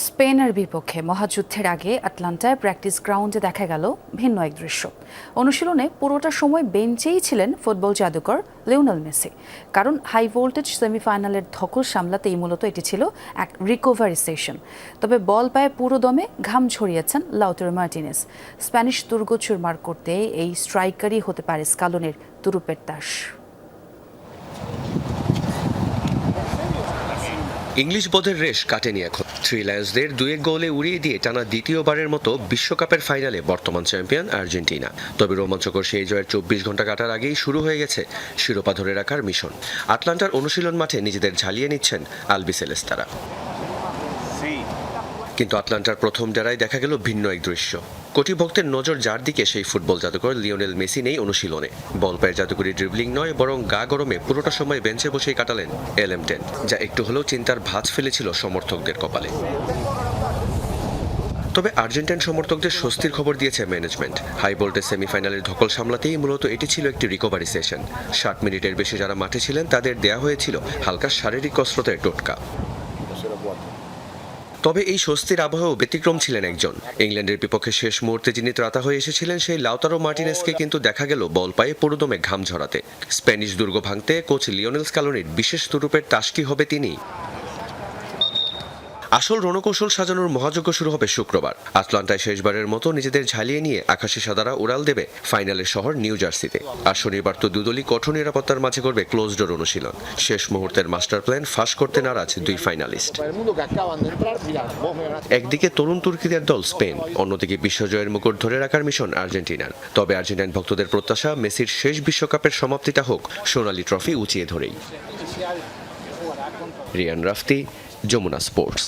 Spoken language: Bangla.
স্পেনের বিপক্ষে মহাযুদ্ধের আগে আটলান্টায় প্র্যাকটিস গ্রাউন্ডে দেখা গেল ভিন্ন এক দৃশ্য। অনুশীলনে পুরোটা সময় বেঞ্চেই ছিলেন ফুটবল জাদুকর লিওনেল মেসি। কারণ হাই ভোল্টেজ সেমিফাইনালের ধকল সামলাতেই মূলত এটি ছিল এক রিকভারি সেশন। তবে বল পায়ে পুরো দমে ঘাম ঝরিয়েছেন লাউতারো মার্টিনেজ। স্প্যানিশ দুর্গ চুরমার করতে এই স্ট্রাইকারই হতে পারে স্কালোনির তুরুপের তাস। ইংলিশ বোধের রেশ কাটেনি এখন। থ্রি লায়ন্সদের 2-1 গোলে উড়িয়ে দিয়ে টানা দ্বিতীয়বারের মতো বিশ্বকাপের ফাইনালে বর্তমান চ্যাম্পিয়ন আর্জেন্টিনা। তবে রোমাঞ্চকর সেই জয়ের 24 ঘন্টা কাটার আগেই শুরু হয়ে গেছে শিরোপা ধরে রাখার মিশন। আটলান্টার অনুশীলন মাঠে নিজেদের ঝালিয়ে নিচ্ছেন আলবিসেলেস্তারা। কিন্তু আটলান্টার প্রথম ডেরায় দেখা গেল ভিন্ন এক দৃশ্য। কোটি ভক্তের নজর যার দিকে সেই ফুটবল জাদুকর লিওনেল মেসি নেই অনুশীলনে। বল পায়ের জাদুকরি ড্রিবলিং নয়, বরং গা গরমে পুরোটা সময় বেঞ্চে বসেই কাটালেন LM10, যা একটু হলেও চিন্তার ভাঁজ ফেলেছিল সমর্থকদের কপালে। তবে আর্জেন্টাইন সমর্থকদের স্বস্তির খবর দিয়েছে ম্যানেজমেন্ট। হাই ভোল্টেজ সেমিফাইনালের ধকল সামলাতেই মূলত এটি ছিল একটি রিকভারি সেশন। 60 মিনিটের বেশি যারা মাঠে ছিলেন তাদের দেয়া হয়েছিল হালকা শারীরিক কসরতের টোটকা। তবে এই স্বস্তির আবহেও ব্যতিক্রম ছিলেন একজন। ইংল্যান্ডের বিপক্ষে শেষ মুহূর্তে যিনি ত্রাতা হয়ে এসেছিলেন সেই লাউতারো মার্টিনেজকে কিন্তু দেখা গেল বল পায়ে পুরোদমে ঘাম ঝরাতে। স্প্যানিশ দুর্গ ভাঙতে কোচ লিওনেল স্কালোনির বিশেষ তুরুপের তাস কি হবে তিনি? আসল রণকৌশল সাজানোর মহাযজ্ঞ শুরু হবে শুক্রবার। আটলান্টায় শেষবারের মতো নিজেদের ঝালিয়ে নিয়ে আকাশে সাদারা উড়াল দেবে ফাইনালের শহর নিউ জার্সিতে। আর শনিবার তো দুদলই কঠোর নিরাপত্তার মাঝে করবে ক্লোজ ডোর অনুশীলন। শেষ মুহূর্তের মাস্টার প্ল্যান ফাঁস করতে নারাজ দুই ফাইনালিস্ট। একদিকে তরুণ তুর্কিদের দল স্পেন, অন্যদিকে বিশ্বজয়ের মুকুট ধরে রাখার মিশন আর্জেন্টিনার। তবে আর্জেন্টাইন ভক্তদের প্রত্যাশা মেসির শেষ বিশ্বকাপের সমাপ্তিটা হোক সোনালী ট্রফি উঁচিয়ে ধরেই। রিয়ান রাফতি, যমুনা স্পোর্টস।